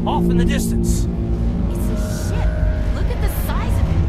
off in the distance. It's a ship. Look at the size of it.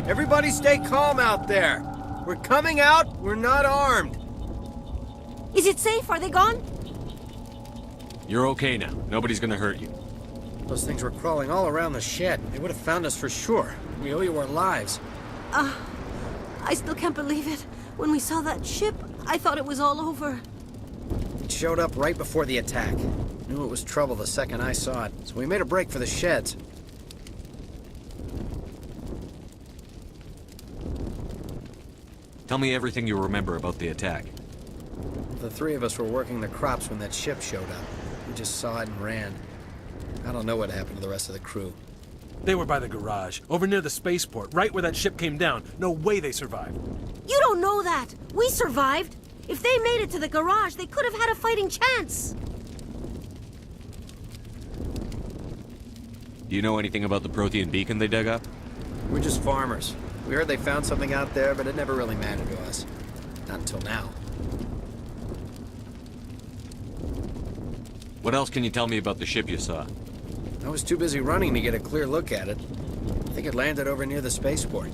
Everybody stay calm out there. We're coming out, we're not armed. Is it safe? Are they gone? You're okay now. Nobody's gonna hurt you. Those things were crawling all around the shed. They would have found us for sure. We owe you our lives. I still can't believe it. When we saw that ship, I thought it was all over. It showed up right before the attack. Knew it was trouble the second I saw it, so we made a break for the sheds. Tell me everything you remember about the attack. The three of us were working the crops when that ship showed up. We just saw it and ran. I don't know what happened to the rest of the crew. They were by the garage, over near the spaceport, right where that ship came down. No way they survived. You don't know that. We survived. If they made it to the garage, they could have had a fighting chance. Do you know anything about the Prothean beacon they dug up? We're just farmers. We heard they found something out there, but it never really mattered to us. Not until now. What else can you tell me about the ship you saw? I was too busy running to get a clear look at it. I think it landed over near the spaceport.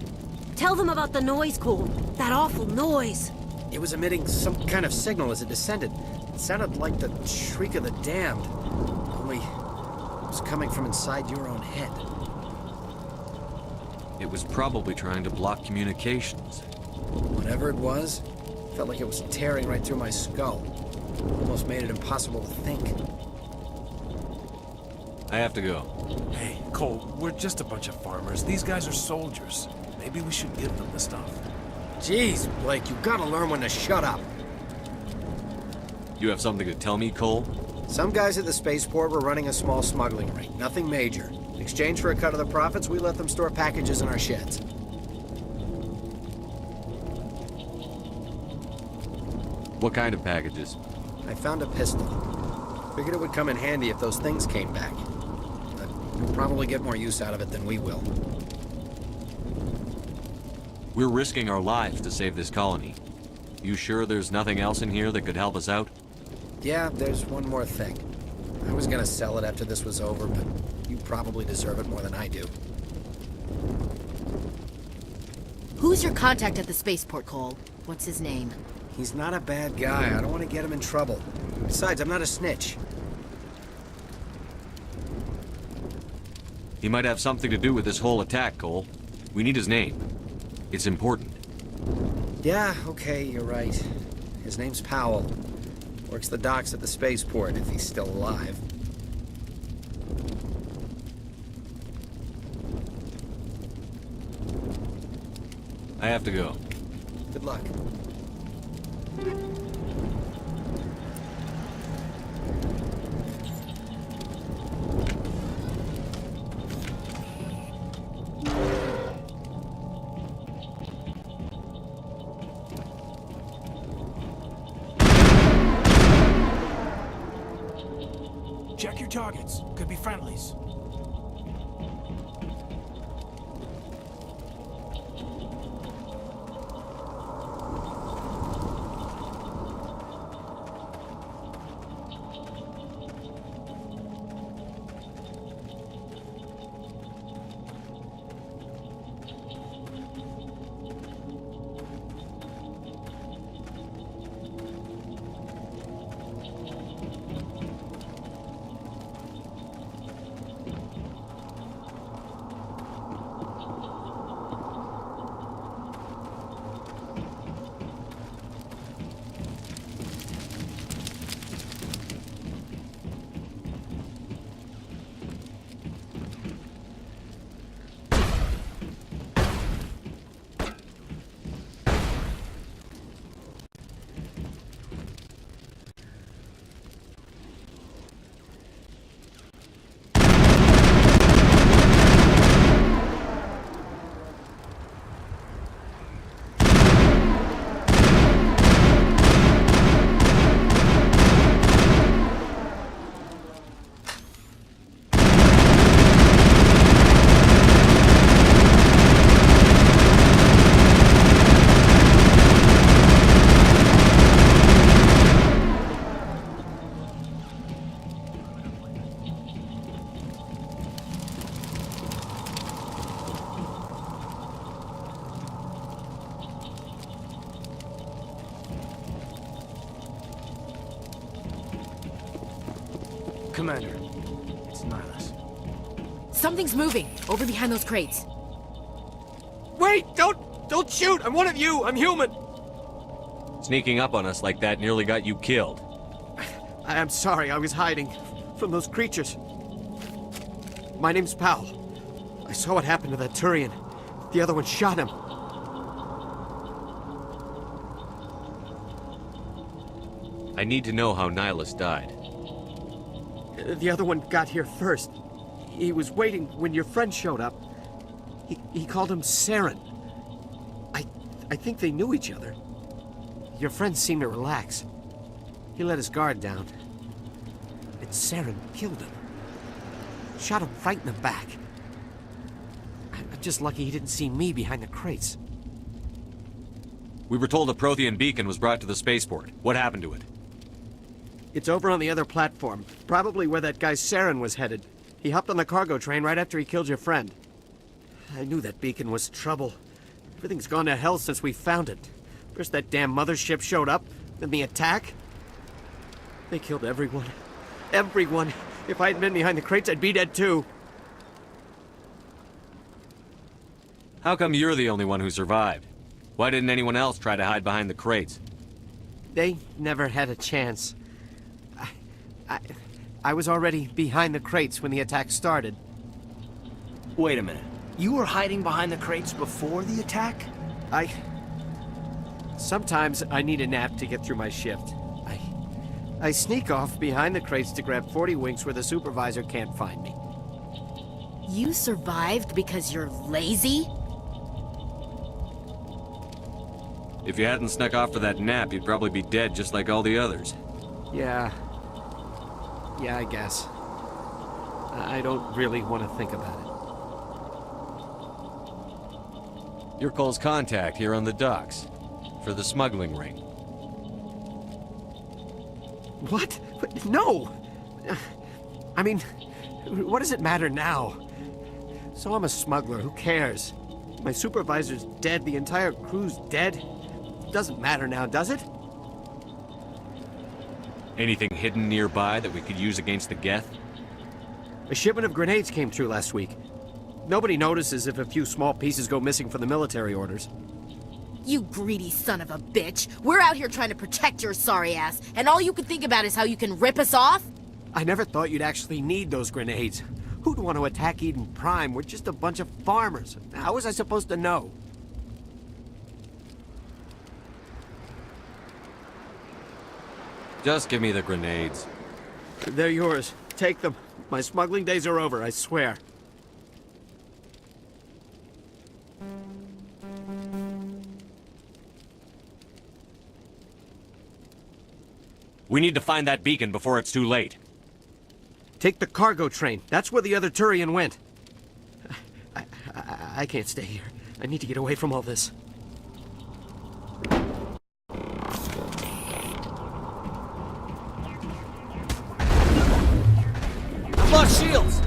Tell them about the noise, Cole. That awful noise. It was emitting some kind of signal as it descended. It sounded like the shriek of the damned. Only it was coming from inside your own head. It was probably trying to block communications. Whatever it was, felt like it was tearing right through my skull. Almost made it impossible to think. I have to go. Hey, Cole, we're just a bunch of farmers. These guys are soldiers. Maybe we should give them the stuff. Jeez, Blake, you gotta learn when to shut up. You have something to tell me, Cole? Some guys at the spaceport were running a small smuggling ring, nothing major. In exchange for a cut of the profits, we let them store packages in our sheds. What kind of packages? I found a pistol. Figured it would come in handy if those things came back. But you'll probably get more use out of it than we will. We're risking our lives to save this colony. You sure there's nothing else in here that could help us out? Yeah, there's one more thing. I was gonna sell it after this was over, but you probably deserve it more than I do. Who's your contact at the spaceport, Cole? What's his name? He's not a bad guy. I don't want to get him in trouble. Besides, I'm not a snitch. He might have something to do with this whole attack, Cole. We need his name. It's important. Yeah, okay, you're right. His name's Powell. Works the docks at the spaceport, if he's still alive. I have to go. Good luck. friendlies. Commander, it's Nihilus. Something's moving over behind those crates. Wait! Don't shoot! I'm one of you! I'm human! Sneaking up on us like that nearly got you killed. I'm sorry, I was hiding from those creatures. My name's Powell. I saw what happened to that Turian. The other one shot him. I need to know how Nihilus died. The other one got here first. He was waiting when your friend showed up. He called him Saren. I think they knew each other. Your friend seemed to relax. He let his guard down. And Saren killed him. Shot him right in the back. I'm just lucky he didn't see me behind the crates. We were told a Prothean beacon was brought to the spaceport. What happened to it? It's over on the other platform. Probably where that guy Saren was headed. He hopped on the cargo train right after he killed your friend. I knew that beacon was trouble. Everything's gone to hell since we found it. First that damn mothership showed up, then the attack. They killed everyone. Everyone. If I hadn't been behind the crates, I'd be dead too. How come you're the only one who survived? Why didn't anyone else try to hide behind the crates? They never had a chance. I was already behind the crates when the attack started. Wait a minute. You were hiding behind the crates before the attack? Sometimes I need a nap to get through my shift. I sneak off behind the crates to grab 40 winks where the supervisor can't find me. You survived because you're lazy? If you hadn't snuck off for that nap, you'd probably be dead just like all the others. Yeah, I guess. I don't really want to think about it. You're Cole's contact here on the docks. For the smuggling ring. What? No! I mean, what does it matter now? So I'm a smuggler, who cares? My supervisor's dead, the entire crew's dead. Doesn't matter now, does it? Anything hidden nearby that we could use against the Geth? A shipment of grenades came through last week. Nobody notices if a few small pieces go missing from the military orders. You greedy son of a bitch. We're out here trying to protect your sorry ass, and all you can think about is how you can rip us off? I never thought you'd actually need those grenades. Who'd want to attack Eden Prime? We're just a bunch of farmers. How was I supposed to know? Just give me the grenades. They're yours. Take them. My smuggling days are over, I swear. We need to find that beacon before it's too late. Take the cargo train. That's where the other Turian went. I can't stay here. I need to get away from all this. I've lost shields!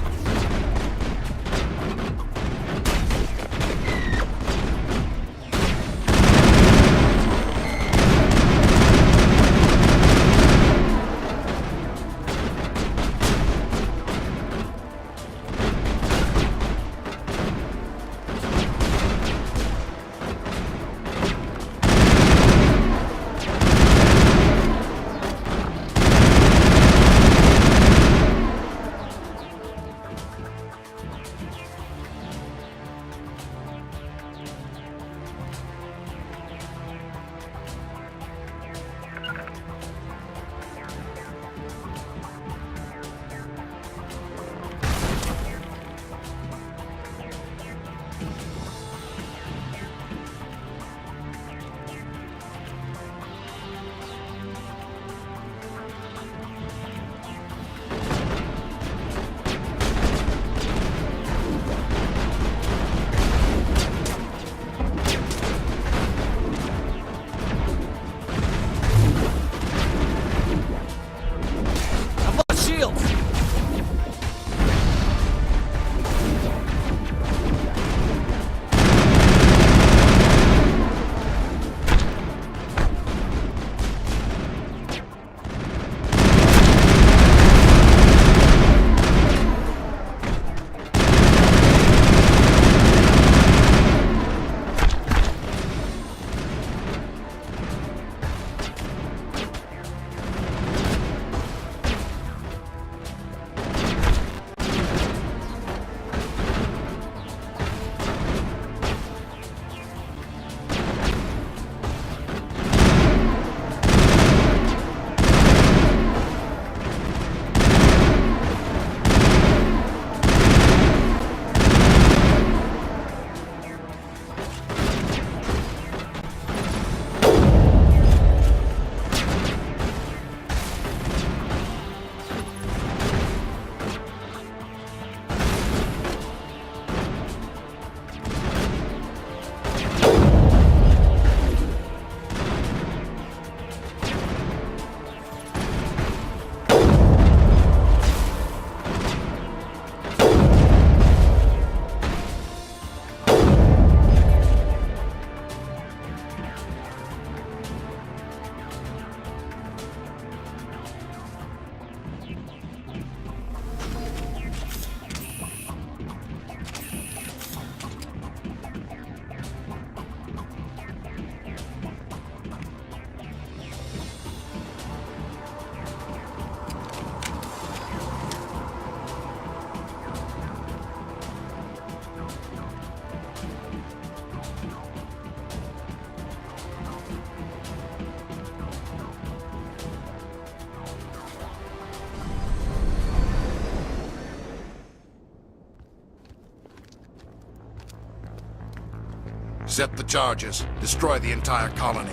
Set the charges. Destroy the entire colony.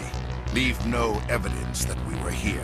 Leave no evidence that we were here.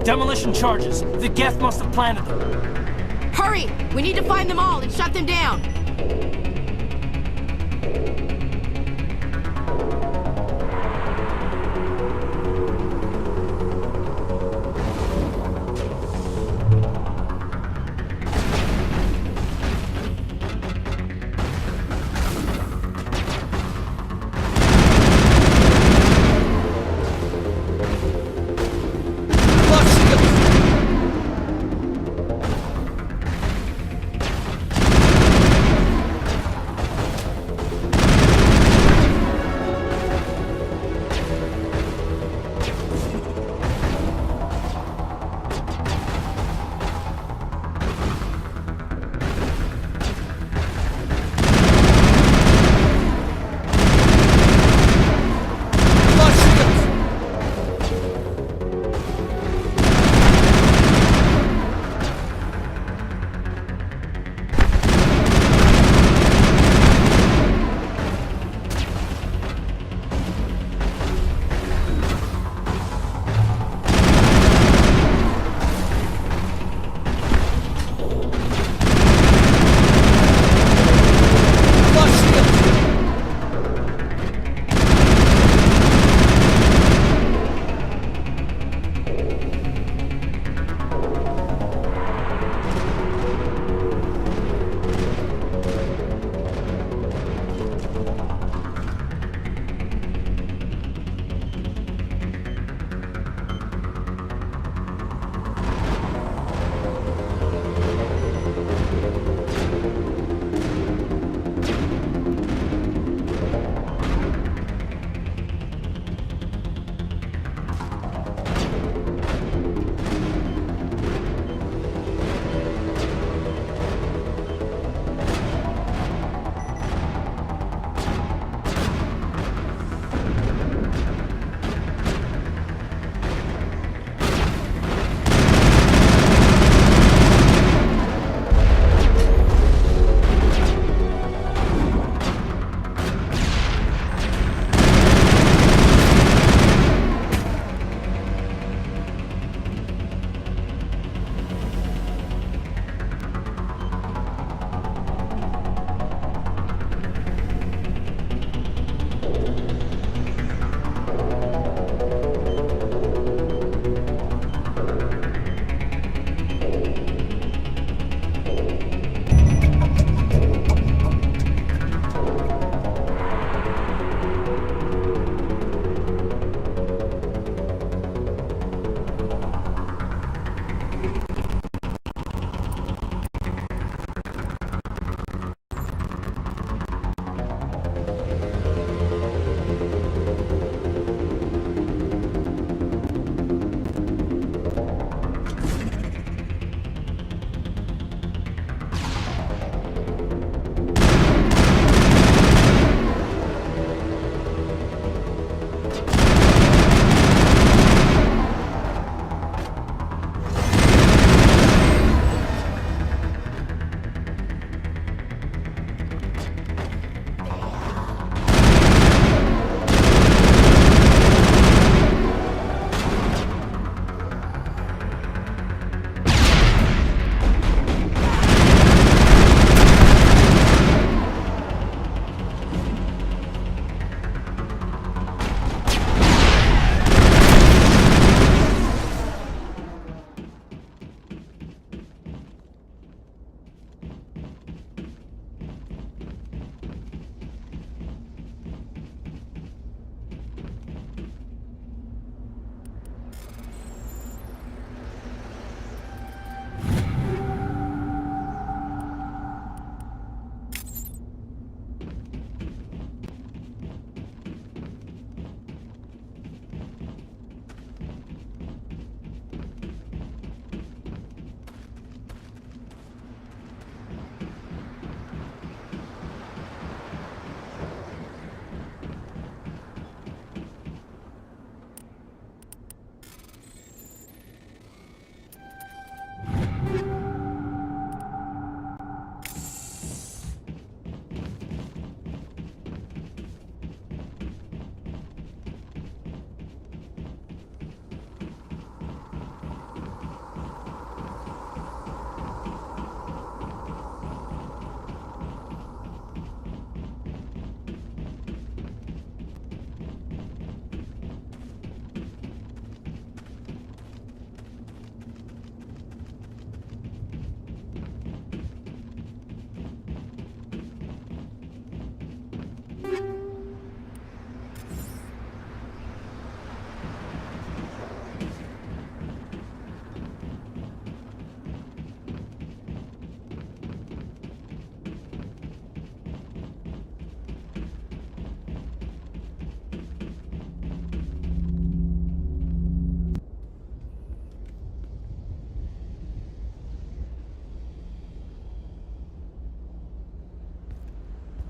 Demolition charges. The Geth must have planted them. Hurry! We need to find them all and shut them down!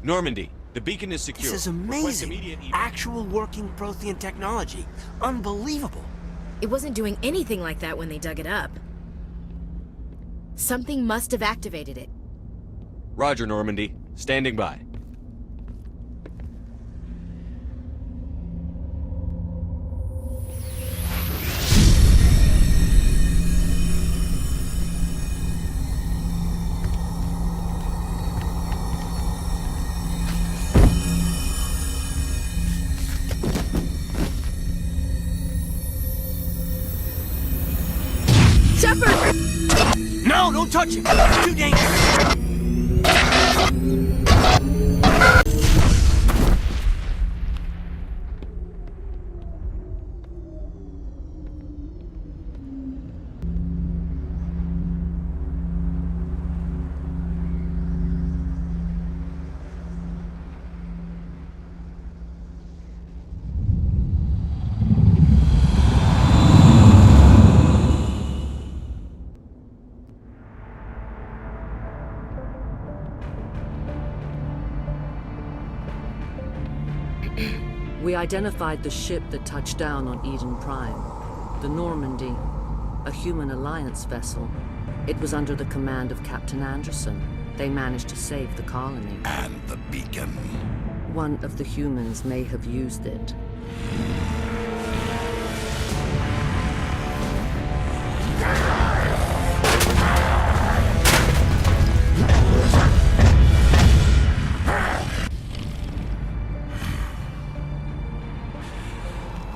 Normandy, the beacon is secure. This is Request amazing. immediate evac. Actual working Prothean technology. Unbelievable. It wasn't doing anything like that when they dug it up. Something must have activated it. Roger, Normandy. Standing by. Shepard! No, don't touch him. It's too dangerous. We identified the ship that touched down on Eden Prime, the Normandy, a human alliance vessel. It was under the command of Captain Anderson. They managed to save the colony. And the beacon. One of the humans may have used it.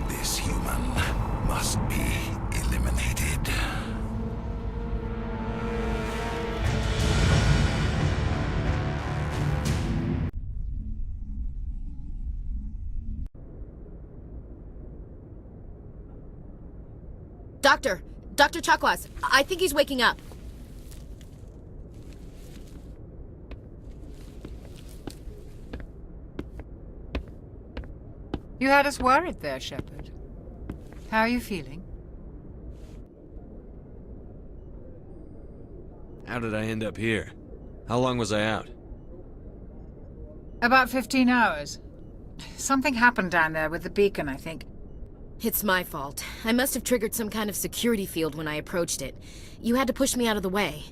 This human must be eliminated. Dr. Chakwas, I think he's waking up. You had us worried there, Shepard. How are you feeling? How did I end up here? How long was I out? About 15 hours. Something happened down there with the beacon, I think. It's my fault. I must have triggered some kind of security field when I approached it. You had to push me out of the way.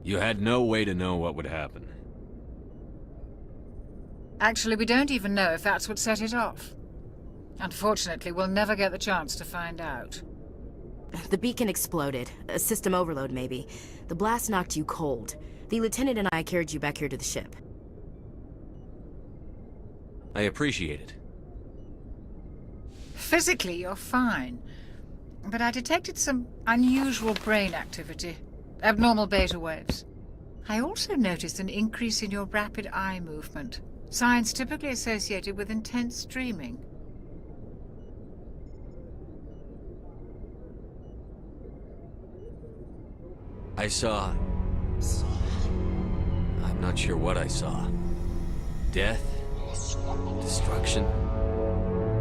You had no way to know what would happen. Actually, we don't even know if that's what set it off. Unfortunately, we'll never get the chance to find out. The beacon exploded. A system overload, maybe. The blast knocked you cold. The lieutenant and I carried you back here to the ship. I appreciate it. Physically, you're fine. But I detected some unusual brain activity. Abnormal beta waves. I also noticed an increase in your rapid eye movement. Signs typically associated with intense dreaming. I saw... I'm not sure what I saw. Death? Destruction?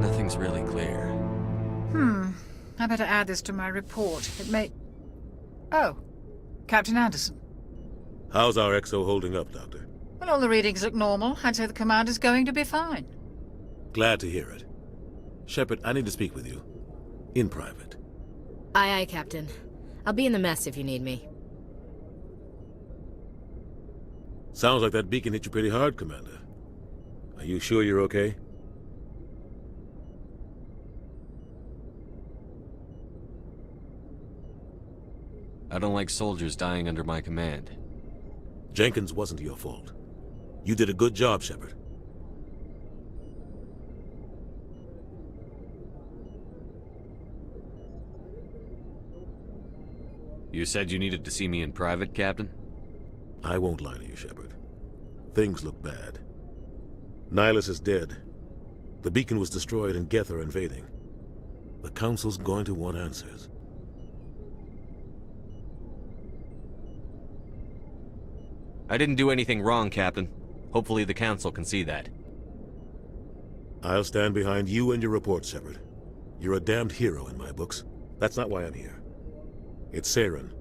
Nothing's really clear. I better add this to my report. It may... Oh, Captain Anderson. How's our XO holding up, Doctor? Well, all the readings look normal. I'd say the commander's going to be fine. Glad to hear it. Shepard, I need to speak with you. In private. Aye, aye, Captain. I'll be in the mess if you need me. Sounds like that beacon hit you pretty hard, Commander. Are you sure you're okay? I don't like soldiers dying under my command. Jenkins wasn't your fault. You did a good job, Shepard. You said you needed to see me in private, Captain? I won't lie to you, Shepard. Things look bad. Nihilus is dead. The beacon was destroyed and Geth are invading. The Council's going to want answers. I didn't do anything wrong, Captain. Hopefully the Council can see that. I'll stand behind you and your report, Shepard. You're a damned hero in my books. That's not why I'm here. It's Saren,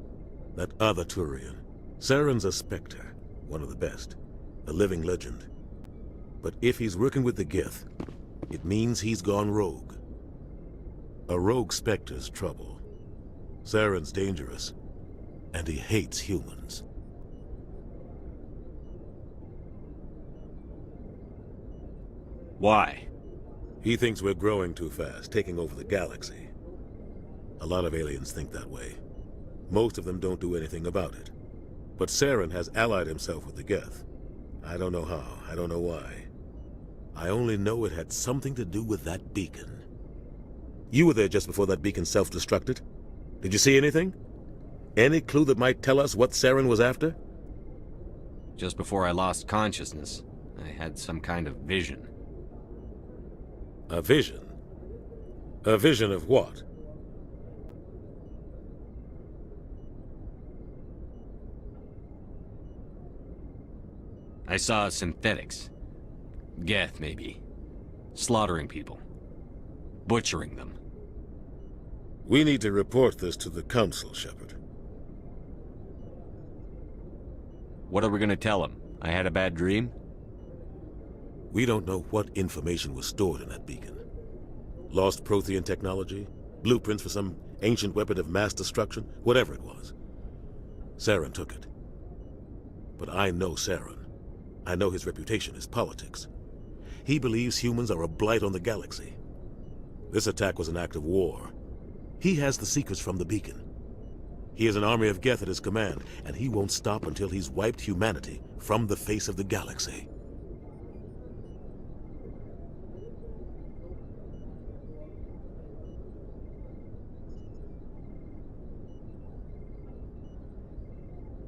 that other Turian. Saren's a Spectre. one of the best, a living legend. But if he's working with the Geth, it means he's gone rogue. A rogue Spectre's trouble. Saren's dangerous, and he hates humans. Why? He thinks we're growing too fast, taking over the galaxy. A lot of aliens think that way. Most of them don't do anything about it. But Saren has allied himself with the Geth. I don't know how, I don't know why. I only know it had something to do with that beacon. You were there just before that beacon self-destructed. Did you see anything? Any clue that might tell us what Saren was after? Just before I lost consciousness, I had some kind of vision. A vision? A vision of what? I saw synthetics. Geth, maybe. Slaughtering people. Butchering them. We need to report this to the Council, Shepard. What are we gonna tell them? I had a bad dream? We don't know what information was stored in that beacon. Lost Prothean technology? Blueprints for some ancient weapon of mass destruction? Whatever it was. Saren took it. But I know Saren. I know his reputation is politics. He believes humans are a blight on the galaxy. This attack was an act of war. He has the secrets from the beacon. He has an army of Geth at his command, and he won't stop until he's wiped humanity from the face of the galaxy.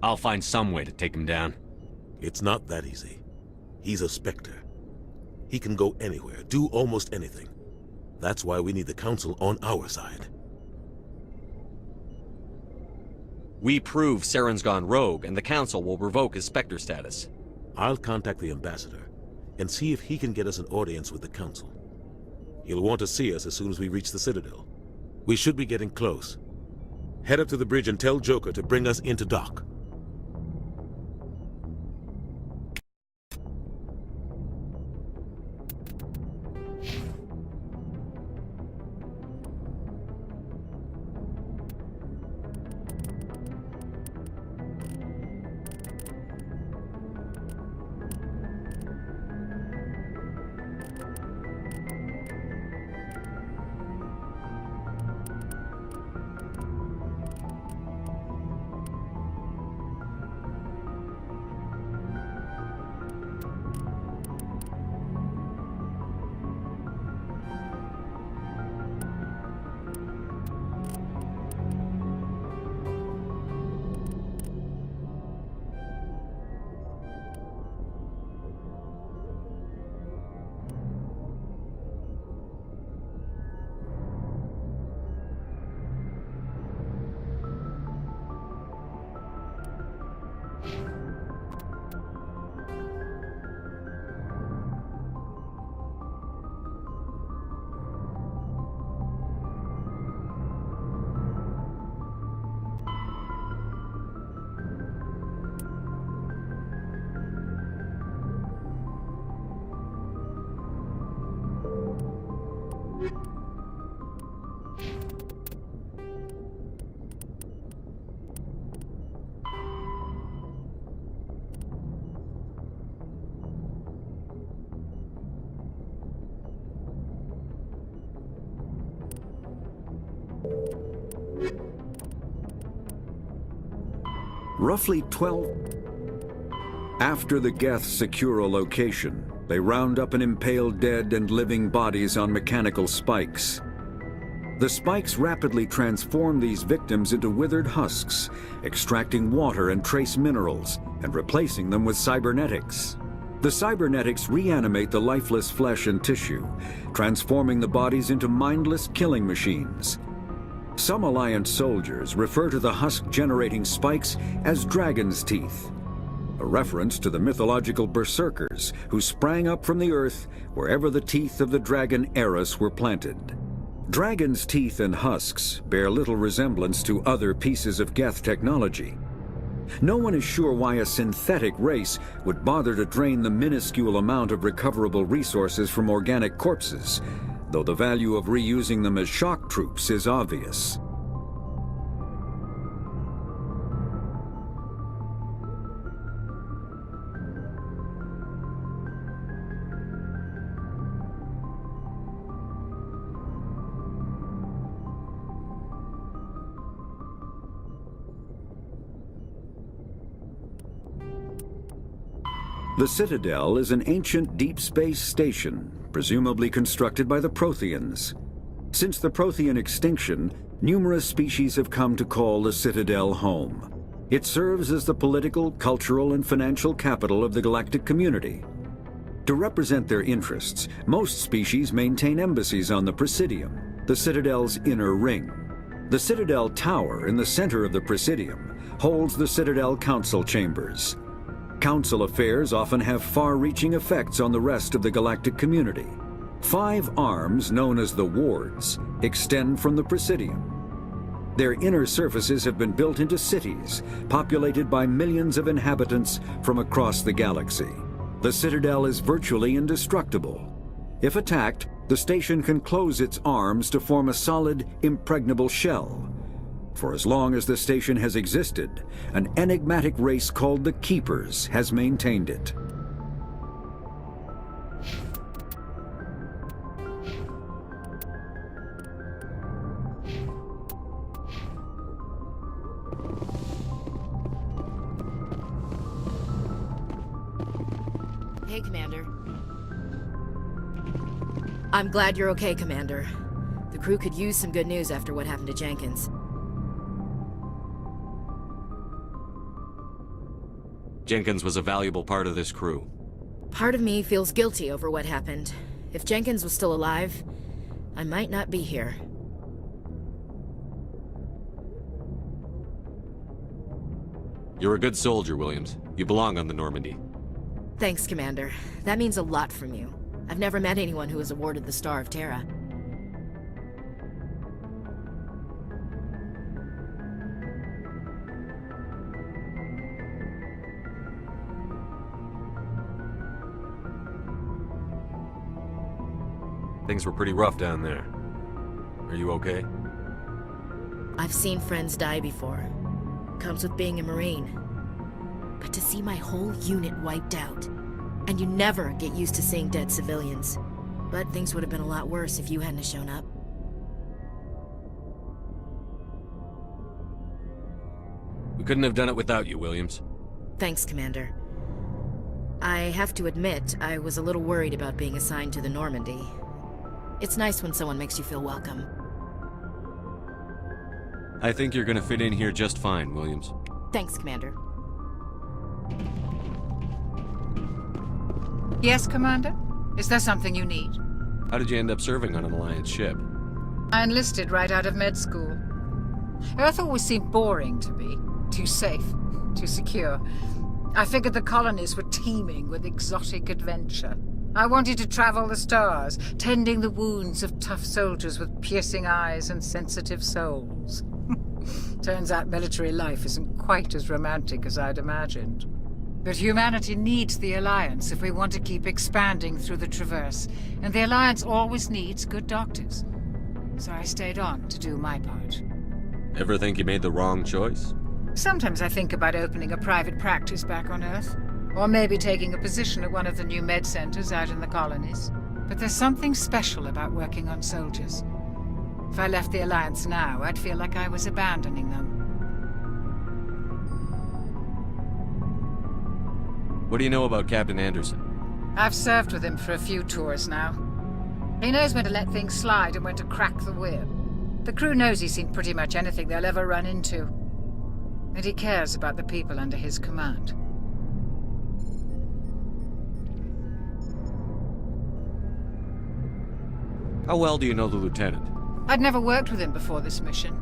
I'll find some way to take him down. It's not that easy. He's a Spectre. He can go anywhere, do almost anything. That's why we need the Council on our side. We prove Saren's gone rogue, and the Council will revoke his Spectre status. I'll contact the Ambassador and see if he can get us an audience with the Council. He'll want to see us as soon as we reach the Citadel. We should be getting close. Head up to the bridge and tell Joker to bring us into dock. Roughly 12... After the Geth secure a location, they round up and impale dead and living bodies on mechanical spikes. The spikes rapidly transform these victims into withered husks, extracting water and trace minerals, and replacing them with cybernetics. The cybernetics reanimate the lifeless flesh and tissue, transforming the bodies into mindless killing machines. Some Alliance soldiers refer to the husk-generating spikes as dragon's teeth, a reference to the mythological berserkers who sprang up from the earth wherever the teeth of the dragon Eris were planted. Dragon's teeth and husks bear little resemblance to other pieces of Geth technology. No one is sure why a synthetic race would bother to drain the minuscule amount of recoverable resources from organic corpses, though the value of reusing them as shock troops is obvious. The Citadel is an ancient deep space station, presumably constructed by the Protheans. Since the Prothean extinction, numerous species have come to call the Citadel home. It serves as the political, cultural, and financial capital of the galactic community. To represent their interests, most species maintain embassies on the Presidium, the Citadel's inner ring. The Citadel Tower in the center of the Presidium holds the Citadel Council Chambers. Council affairs often have far-reaching effects on the rest of the galactic community. 5 arms, known as the wards, extend from the Presidium. Their inner surfaces have been built into cities, populated by millions of inhabitants from across the galaxy. The Citadel is virtually indestructible. If attacked, the station can close its arms to form a solid, impregnable shell. For as long as the station has existed, an enigmatic race called the Keepers has maintained it. Hey, Commander. I'm glad you're okay, Commander. The crew could use some good news after what happened to Jenkins. Jenkins was a valuable part of this crew. Part of me feels guilty over what happened. If Jenkins was still alive, I might not be here. You're a good soldier, Williams. You belong on the Normandy. Thanks, Commander. That means a lot from you. I've never met anyone who was awarded the Star of Terra. Things were pretty rough down there. Are you okay? I've seen friends die before. Comes with being a Marine. But to see my whole unit wiped out, and you never get used to seeing dead civilians. But things would have been a lot worse if you hadn't shown up. We couldn't have done it without you, Williams. Thanks, Commander. I have to admit, I was a little worried about being assigned to the Normandy. It's nice when someone makes you feel welcome. I think you're gonna fit in here just fine, Williams. Thanks, Commander. Yes, Commander? Is there something you need? How did you end up serving on an Alliance ship? I enlisted right out of med school. Earth always seemed boring to me. Too safe, too secure. I figured the colonies were teeming with exotic adventure. I wanted to travel the stars, tending the wounds of tough soldiers with piercing eyes and sensitive souls. Turns out military life isn't quite as romantic as I'd imagined. But humanity needs the Alliance if we want to keep expanding through the Traverse, and the Alliance always needs good doctors. So I stayed on to do my part. Ever think you made the wrong choice? Sometimes I think about opening a private practice back on Earth. Or maybe taking a position at one of the new med centers out in the colonies. But there's something special about working on soldiers. If I left the Alliance now, I'd feel like I was abandoning them. What do you know about Captain Anderson? I've served with him for a few tours now. He knows when to let things slide and when to crack the whip. The crew knows he's seen pretty much anything they'll ever run into. And he cares about the people under his command. How well do you know the Lieutenant? I'd never worked with him before this mission.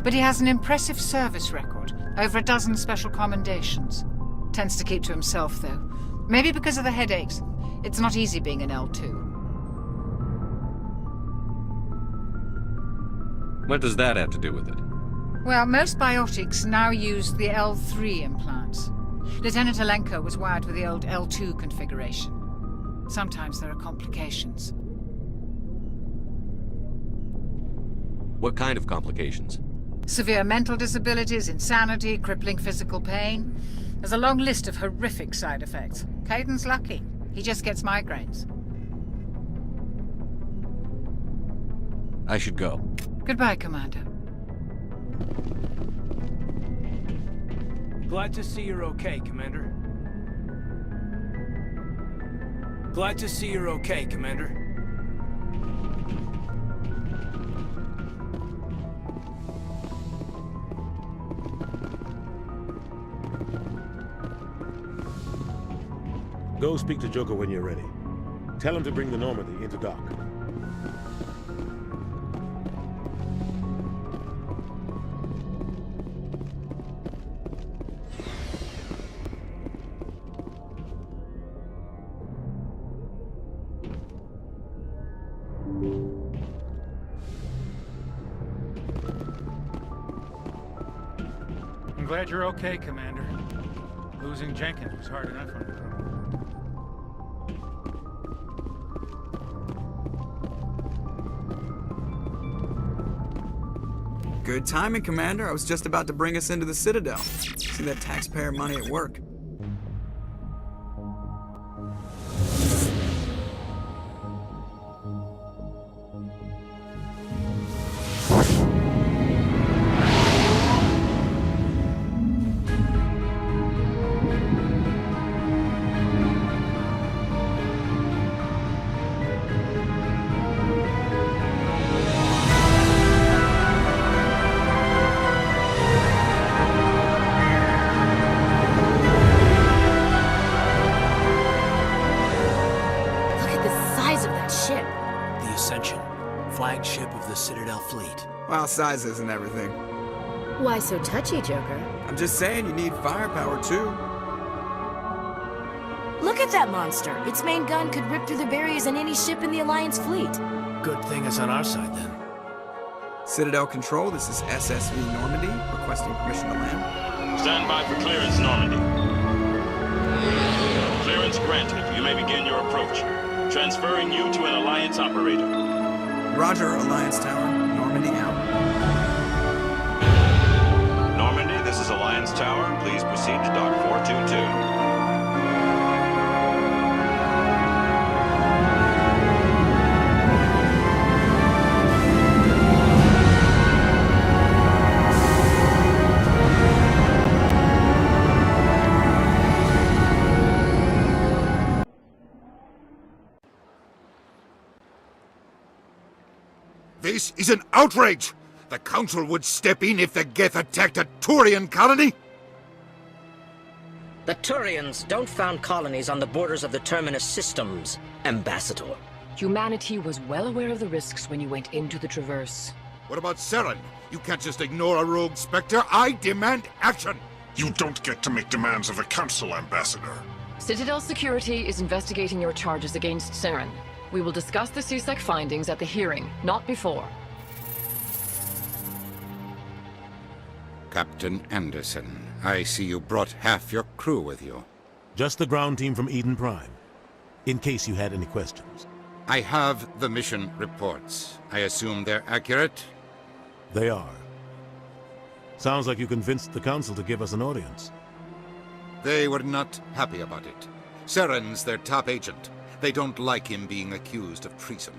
But he has an impressive service record, over a dozen special commendations. Tends to keep to himself, though. Maybe because of the headaches. It's not easy being an L2. What does that have to do with it? Well, most biotics now use the L3 implants. Lieutenant Alenko was wired with the old L2 configuration. Sometimes there are complications. What kind of complications? Severe mental disabilities, insanity, crippling physical pain. There's a long list of horrific side effects. Caden's lucky. He just gets migraines. I should go. Goodbye, Commander. Glad to see you're okay, Commander. Glad to see you're okay, Commander. Go speak to Joker when you're ready. Tell him to bring the Normandy into dock. I'm glad you're okay, Commander. Losing Jenkins was hard enough on your own. Good timing, Commander. I was just about to bring us into the Citadel. See that taxpayer money at work. Flagship of the Citadel fleet. Well, size isn't everything. Why so touchy, Joker? I'm just saying you need firepower, too. Look at that monster. Its main gun could rip through the barriers in any ship in the Alliance fleet. Good thing it's on our side, then. Citadel Control, this is SSV Normandy, requesting permission to land. Stand by for clearance, Normandy. Clearance granted. You may begin your approach. Transferring you to an Alliance operator. Roger, Alliance Tower. Normandy out. Normandy, this is Alliance Tower. Please proceed to Dock 422. This is an outrage! The Council would step in if the Geth attacked a Turian colony? The Turians don't found colonies on the borders of the Terminus systems, Ambassador. Humanity was well aware of the risks when you went into the Traverse. What about Saren? You can't just ignore a rogue Spectre. I demand action! You don't get to make demands of the Council, Ambassador. Citadel Security is investigating your charges against Saren. We will discuss the CSEC findings at the hearing, not before. Captain Anderson, I see you brought half your crew with you. Just the ground team from Eden Prime, in case you had any questions. I have the mission reports. I assume they're accurate? They are. Sounds like you convinced the Council to give us an audience. They were not happy about it. Saren's their top agent. They don't like him being accused of treason.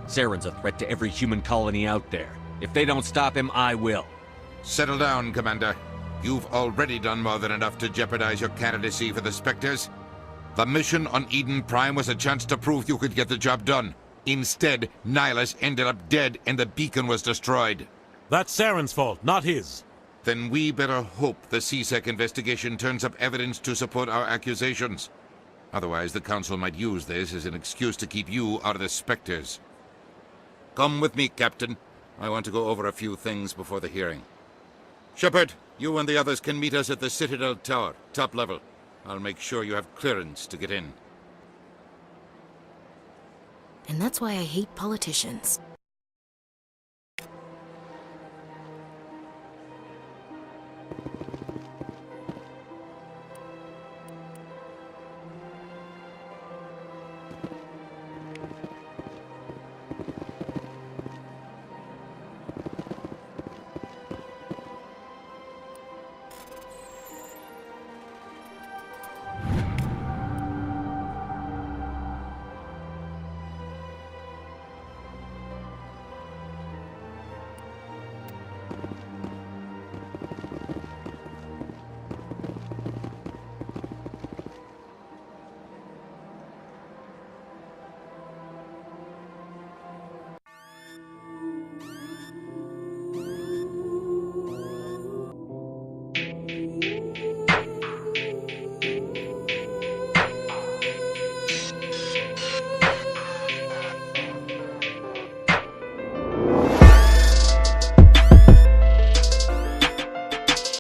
Saren's a threat to every human colony out there. If they don't stop him, I will. Settle down, Commander. You've already done more than enough to jeopardize your candidacy for the Spectres. The mission on Eden Prime was a chance to prove you could get the job done. Instead, Nihilus ended up dead and the beacon was destroyed. That's Saren's fault, not his. Then we better hope the CSEC investigation turns up evidence to support our accusations. Otherwise, the Council might use this as an excuse to keep you out of the Spectres. Come with me, Captain. I want to go over a few things before the hearing. Shepard, you and the others can meet us at the Citadel Tower, top level. I'll make sure you have clearance to get in. And that's why I hate politicians.